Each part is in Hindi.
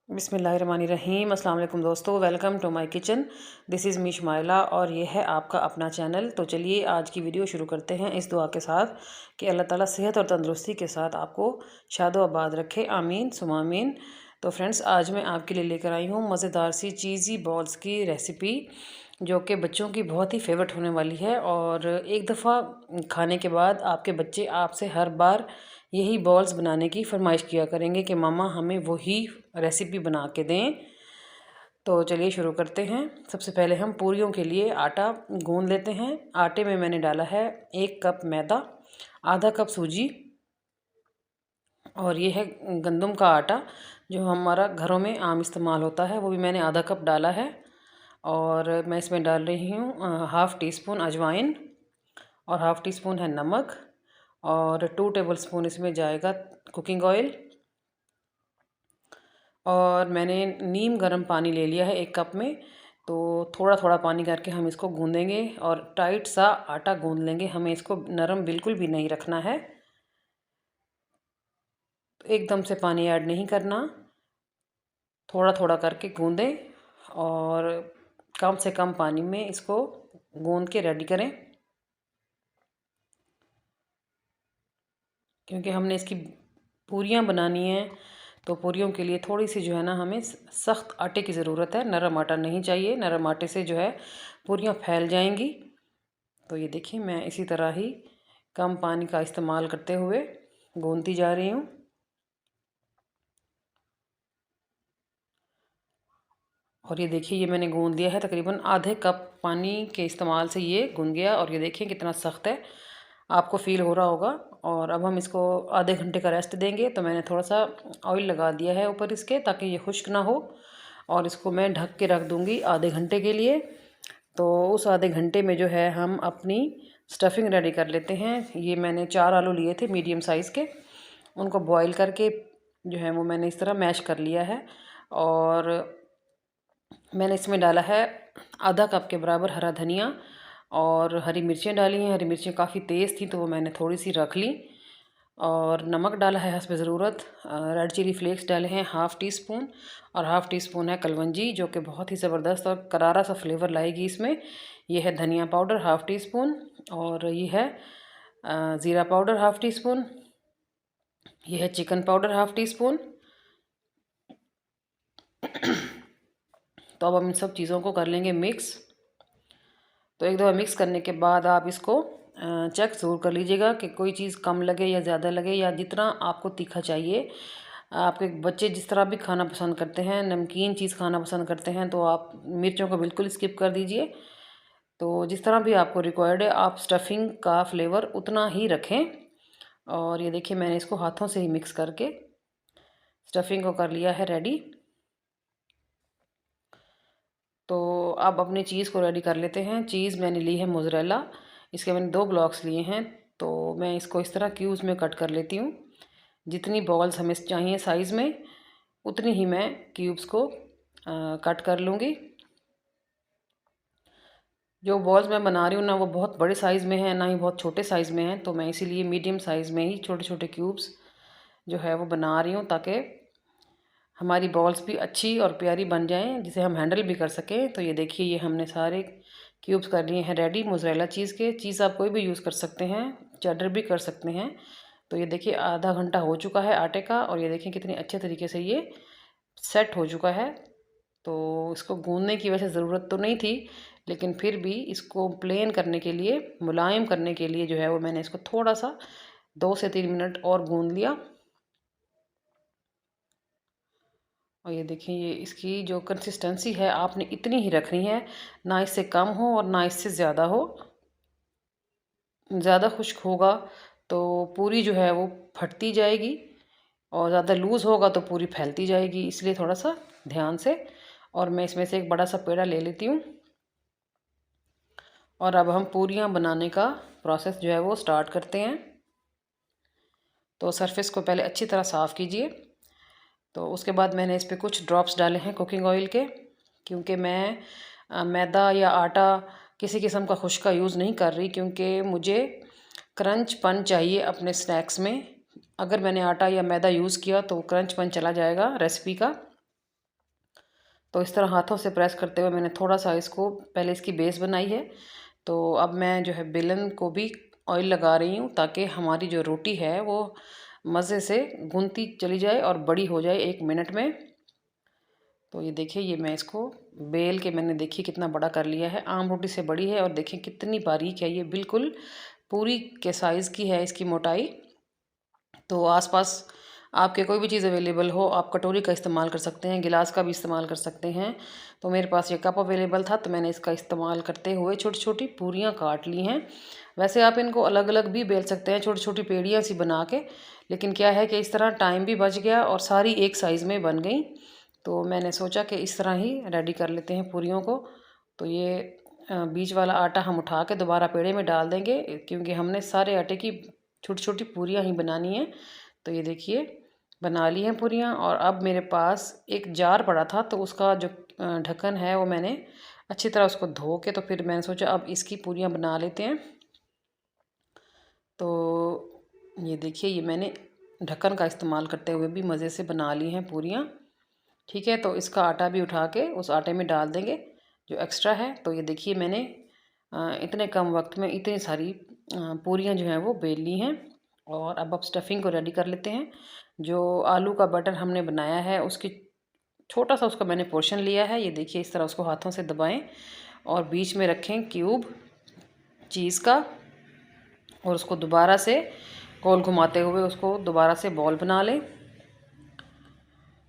बिस्मिल्लाहिर्रहमानिर्रहीम। अस्सलाम वालेकुम दोस्तों, welcome to my kitchen. This is me Shumaila और ये है आपका अपना चैनल। तो चलिए आज की वीडियो शुरू करते हैं इस दुआ के साथ कि अल्लाह ताला सेहत और तंदुरुस्ती के साथ आपको शादो आबाद रखे, आमीन सुमा आमीन। तो फ्रेंड्स, आज मैं आपके लिए लेकर आई हूँ मज़ेदार सी चीज़ी बॉल्स की रेसिपी, जो कि बच्चों की बहुत ही फेवरेट होने वाली है। और एक दफ़ा खाने के बाद आपके बच्चे आपसे हर बार यही बॉल्स बनाने की फरमाइश किया करेंगे कि मामा हमें वही रेसिपी बना के दें। तो चलिए शुरू करते हैं। सबसे पहले हम पूरियों के लिए आटा गूंद लेते हैं। आटे में मैंने डाला है 1 कप मैदा, आधा कप सूजी, और ये है गंदम का आटा जो हमारा घरों में आम इस्तेमाल होता है, वो भी मैंने आधा कप डाला है। और मैं इसमें डाल रही हूँ हाफ़ टी स्पून अजवाइन, और हाफ़ टी स्पून है नमक, और 2 टेबल स्पून इसमें जाएगा कुकिंग ऑयल। और मैंने नीम गर्म पानी ले लिया है 1 कप में। तो थोड़ा थोड़ा पानी करके हम इसको गूँदेंगे और टाइट सा आटा गूँद लेंगे। हमें इसको नरम बिल्कुल भी नहीं रखना है, तो एकदम से पानी ऐड नहीं करना, थोड़ा थोड़ा करके गूँदें और कम से कम पानी में इसको गूँद के रेडी करें, क्योंकि हमने इसकी पूरियाँ बनानी हैं। तो पूरियों के लिए थोड़ी सी जो है ना, हमें सख्त आटे की ज़रूरत है, नरम आटा नहीं चाहिए। नरम आटे से जो है पूरियाँ फैल जाएंगी। तो ये देखिए, मैं इसी तरह ही कम पानी का इस्तेमाल करते हुए गूंथती जा रही हूँ। और ये देखिए, ये मैंने गूंद दिया है, तकरीबन आधे कप पानी के इस्तेमाल से ये गूंद गया। और ये देखिए कितना सख्त है, आपको फ़ील हो रहा होगा। और अब हम इसको आधे घंटे का रेस्ट देंगे। तो मैंने थोड़ा सा ऑयल लगा दिया है ऊपर इसके, ताकि ये खुश्क ना हो। और इसको मैं ढक के रख दूँगी आधे घंटे के लिए। तो उस आधे घंटे में जो है हम अपनी स्टफिंग रेडी कर लेते हैं। ये मैंने 4 आलू लिए थे मीडियम साइज़ के, उनको बॉईल करके जो है वो मैंने इस तरह मैश कर लिया है। और मैंने इसमें डाला है आधा कप के बराबर हरा धनिया, और हरी मिर्चें डाली हैं। हरी मिर्चें काफ़ी तेज़ थी तो वो मैंने थोड़ी सी रख ली। और नमक डाला है हस्ब ज़रूरत। रेड चिली फ्लेक्स डाले हैं हाफ़ टी स्पून, और हाफ़ टी स्पून है कलवंजी, जो कि बहुत ही ज़बरदस्त और करारा सा फ्लेवर लाएगी इसमें। ये है धनिया पाउडर हाफ़ टी स्पून, और ये है ज़ीरा पाउडर हाफ़ टी स्पून, ये है chicken powder half tea spoon. तो अब हम इन सब चीज़ों को कर लेंगे मिक्स। तो एक दफ़ा मिक्स करने के बाद आप इसको चेक ज़रूर कर लीजिएगा कि कोई चीज़ कम लगे या ज़्यादा लगे, या जितना आपको तीखा चाहिए। आपके बच्चे जिस तरह भी खाना पसंद करते हैं, नमकीन चीज़ खाना पसंद करते हैं, तो आप मिर्चों को बिल्कुल स्किप कर दीजिए। तो जिस तरह भी आपको रिक्वायर्ड है, आप स्टफिंग का फ्लेवर उतना ही रखें। और ये देखिए, मैंने इसको हाथों से ही मिक्स करके स्टफिंग को कर लिया है रेडी। तो अब अपनी चीज़ को रेडी कर लेते हैं। चीज़ मैंने ली है मोज़रेला, इसके मैंने 2 ब्लॉक्स लिए हैं। तो मैं इसको इस तरह क्यूब्स में कट कर लेती हूँ। जितनी बॉल्स हमें चाहिए साइज़ में, उतनी ही मैं क्यूब्स को कट कर लूँगी। जो बॉल्स मैं बना रही हूँ ना, वो बहुत बड़े साइज़ में है, ना ही बहुत छोटे साइज़ में है। तो मैं इसीलिए मीडियम साइज़ में ही छोटे छोटे क्यूब्स जो है वो बना रही हूँ, ताकि हमारी बॉल्स भी अच्छी और प्यारी बन जाएं, जिसे हम हैंडल भी कर सकें। तो ये देखिए, ये हमने सारे क्यूब्स कर लिए हैं रेडी मोज़रेला चीज़ के। चीज़ आप कोई भी यूज़ कर सकते हैं, चेडर भी कर सकते हैं। तो ये देखिए, आधा घंटा हो चुका है आटे का, और ये देखिए कितने अच्छे तरीके से ये सेट हो चुका है। तो इसको गूंदने की वैसे ज़रूरत तो नहीं थी, लेकिन फिर भी इसको प्लेन करने के लिए, मुलायम करने के लिए जो है वो मैंने इसको थोड़ा सा 2 से 3 मिनट और गूंद लिया। और ये देखिए, ये इसकी जो कंसिस्टेंसी है आपने इतनी ही रखनी है, ना इससे कम हो और ना इससे ज़्यादा हो। ज़्यादा खुश्क होगा तो पूरी जो है वो फटती जाएगी, और ज़्यादा लूज़ होगा तो पूरी फैलती जाएगी, इसलिए थोड़ा सा ध्यान से। और मैं इसमें से एक बड़ा सा पेड़ा ले लेती हूँ। और अब हम पूरियाँ बनाने का प्रोसेस जो है वो स्टार्ट करते हैं। तो सरफेस को पहले अच्छी तरह साफ़ कीजिए। तो उसके बाद मैंने इस पर कुछ ड्रॉप्स डाले हैं कुकिंग ऑयल के, क्योंकि मैं मैदा या आटा किसी किस्म का खुश्क का यूज़ नहीं कर रही, क्योंकि मुझे क्रंचपन चाहिए अपने स्नैक्स में। अगर मैंने आटा या मैदा यूज़ किया तो क्रंचपन चला जाएगा रेसिपी का। तो इस तरह हाथों से प्रेस करते हुए मैंने थोड़ा सा इसको पहले इसकी बेस बनाई है। तो अब मैं जो है बेलन को भी ऑयल लगा रही हूँ ताकि हमारी जो रोटी है वो मज़े से गूंथती चली जाए और बड़ी हो जाए 1 मिनट में। तो ये देखिए, ये मैं इसको बेल के मैंने देखिए कितना बड़ा कर लिया है, आम रोटी से बड़ी है और देखिए कितनी बारीक है, ये बिल्कुल पूरी के साइज़ की है इसकी मोटाई। तो आसपास आपके कोई भी चीज़ अवेलेबल हो, आप कटोरी का इस्तेमाल कर सकते हैं, गिलास का भी इस्तेमाल कर सकते हैं। तो मेरे पास ये कप अवेलेबल था तो मैंने इसका इस्तेमाल करते हुए छोटी छोटी पूरियाँ काट ली हैं। वैसे आप इनको अलग अलग भी बेल सकते हैं, छोटी छोटी पेड़ियाँ सी बना के, लेकिन क्या है कि इस तरह टाइम भी बच गया और सारी एक साइज़ में बन गई। तो मैंने सोचा कि इस तरह ही रेडी कर लेते हैं पूरियों को। तो ये बीच वाला आटा हम उठा के दोबारा पेड़े में डाल देंगे, क्योंकि हमने सारे आटे की छोटी छोटी पूरियाँ ही बनानी हैं। तो ये देखिए बना ली हैं पूरियाँ, और अब मेरे पास एक जार पड़ा था तो उसका जो ढक्कन है वो मैंने अच्छी तरह उसको धो के, तो फिर मैंने सोचा अब इसकी पूरियाँ बना लेते हैं। तो ये देखिए, ये मैंने ढक्कन का इस्तेमाल करते हुए भी मज़े से बना ली हैं पूरियाँ। ठीक है, तो इसका आटा भी उठा के उस आटे में डाल देंगे जो एक्स्ट्रा है। तो ये देखिए मैंने इतने कम वक्त में इतनी सारी पूरियाँ जो हैं वो बेल ली हैं। और अब स्टफिंग को रेडी कर लेते हैं। जो आलू का बटर हमने बनाया है उसकी छोटा सा उसका मैंने पोर्शन लिया है। ये देखिए इस तरह उसको हाथों से दबाएं और बीच में रखें क्यूब चीज़ का, और उसको दोबारा से गोल घुमाते हुए उसको दोबारा से बॉल बना लें।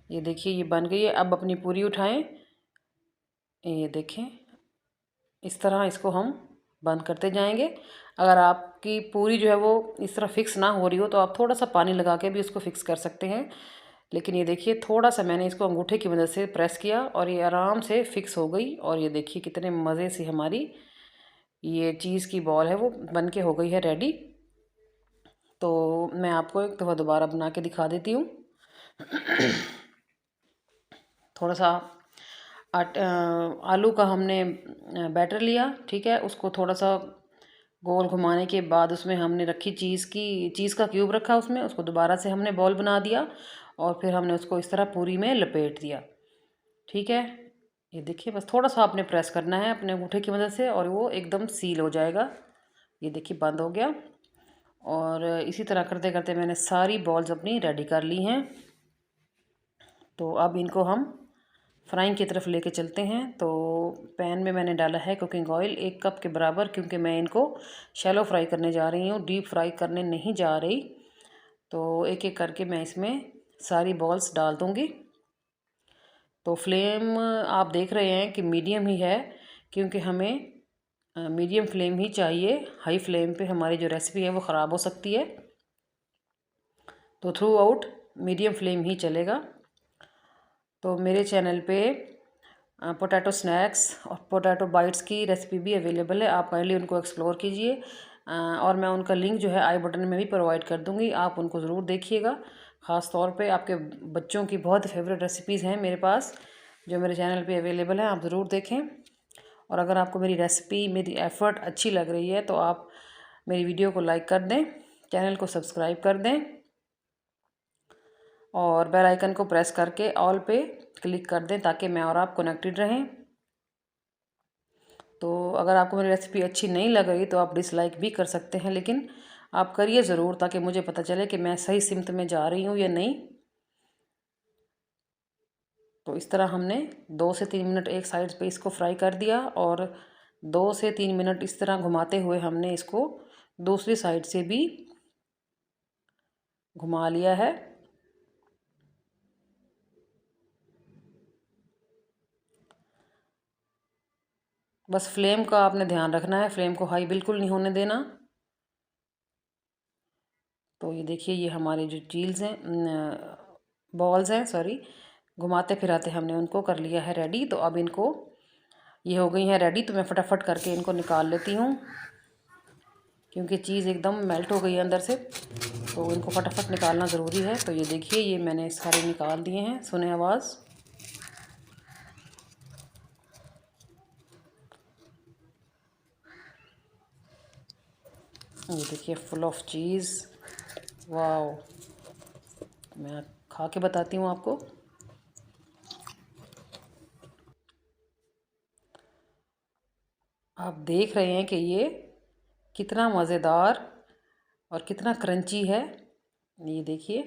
ये देखिए ये बन गई है। अब अपनी पूरी उठाएं, ये देखें इस तरह इसको हम बंद करते जाएंगे। अगर आपकी पूरी जो है वो इस तरह फिक्स ना हो रही हो तो आप थोड़ा सा पानी लगा के भी इसको फिक्स कर सकते हैं। लेकिन ये देखिए थोड़ा सा मैंने इसको अंगूठे की मदद से प्रेस किया और ये आराम से फिक्स हो गई। और ये देखिए कितने मज़े से हमारी ये चीज़ की बॉल है वो बन के हो गई है रेडी। तो मैं आपको एक दफ़ा दोबारा बना के दिखा देती हूँ। थोड़ा सा आलू का हमने बैटर लिया, ठीक है, उसको थोड़ा सा गोल घुमाने के बाद उसमें हमने रखी चीज़ का क्यूब रखा उसमें, उसको दोबारा से हमने बॉल बना दिया और फिर हमने उसको इस तरह पूरी में लपेट दिया। ठीक है, ये देखिए बस थोड़ा सा आपने प्रेस करना है अपने अंगूठे की मदद से और वो एकदम सील हो जाएगा। ये देखिए बंद हो गया। और इसी तरह करते करते मैंने सारी बॉल्स अपनी रेडी कर ली हैं। तो अब इनको हम फ्राइंग की तरफ लेके चलते हैं। तो पैन में मैंने डाला है कुकिंग ऑयल 1 कप के बराबर, क्योंकि मैं इनको शैलो फ्राई करने जा रही हूँ, डीप फ्राई करने नहीं जा रही। तो एक एक करके मैं इसमें सारी बॉल्स डाल दूँगी। तो फ्लेम आप देख रहे हैं कि मीडियम ही है, क्योंकि हमें मीडियम फ्लेम ही चाहिए। हाई फ्लेम पे हमारी जो रेसिपी है वो ख़राब हो सकती है। तो थ्रू आउट मीडियम फ्लेम ही चलेगा। तो मेरे चैनल पे पोटैटो स्नैक्स और पोटैटो बाइट्स की रेसिपी भी अवेलेबल है, आप काइंडली उनको एक्सप्लोर कीजिए। और मैं उनका लिंक जो है आई बटन में भी प्रोवाइड कर दूँगी, आप उनको ज़रूर देखिएगा। ख़ास तौर पे आपके बच्चों की बहुत फेवरेट रेसिपीज़ हैं मेरे पास जो मेरे चैनल पे अवेलेबल हैं, आप ज़रूर देखें। और अगर आपको मेरी रेसिपी, मेरी एफ़र्ट अच्छी लग रही है तो आप मेरी वीडियो को लाइक कर दें, चैनल को सब्सक्राइब कर दें और बेल आइकन को प्रेस करके ऑल पे क्लिक कर दें ताकि मैं और आप कनेक्टेड रहें। तो अगर आपको मेरी रेसिपी अच्छी नहीं लग रही तो आप डिसलाइक भी कर सकते हैं, लेकिन आप करिए ज़रूर ताकि मुझे पता चले कि मैं सही सिमत में जा रही हूँ या नहीं। तो इस तरह हमने 2 से 3 मिनट एक साइड पे इसको फ्राई कर दिया और 2 से 3 मिनट इस तरह घुमाते हुए हमने इसको दूसरी साइड से भी घुमा लिया है। बस फ्लेम का आपने ध्यान रखना है, फ्लेम को हाई बिल्कुल नहीं होने देना। तो ये देखिए ये हमारे जो चील्स हैं, बॉल्स हैं, सॉरी, घुमाते फिराते हमने उनको कर लिया है रेडी। तो अब इनको ये हो गई हैं रेडी, तो मैं फटाफट करके इनको निकाल लेती हूँ क्योंकि चीज़ एकदम मेल्ट हो गई है अंदर से, तो इनको फटाफट निकालना ज़रूरी है। तो ये देखिए ये मैंने सारे निकाल दिए हैं, सुने आवाज़। ये देखिए फुल ऑफ चीज़, वाओ। मैं खा के बताती हूँ आपको। आप देख रहे हैं कि ये कितना मज़ेदार और कितना क्रंची है। ये देखिए,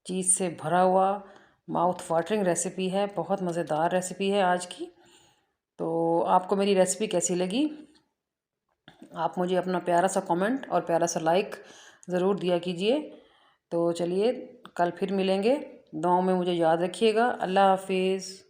चीज़ से भरा हुआ माउथ वाटरिंग रेसिपी है, बहुत मज़ेदार रेसिपी है आज की। तो आपको मेरी रेसिपी कैसी लगी? आप मुझे अपना प्यारा सा कमेंट और प्यारा सा लाइक ज़रूर दिया कीजिए। तो चलिए, कल फिर मिलेंगे। दुआओं में मुझे याद रखिएगा। अल्लाह हाफिज़।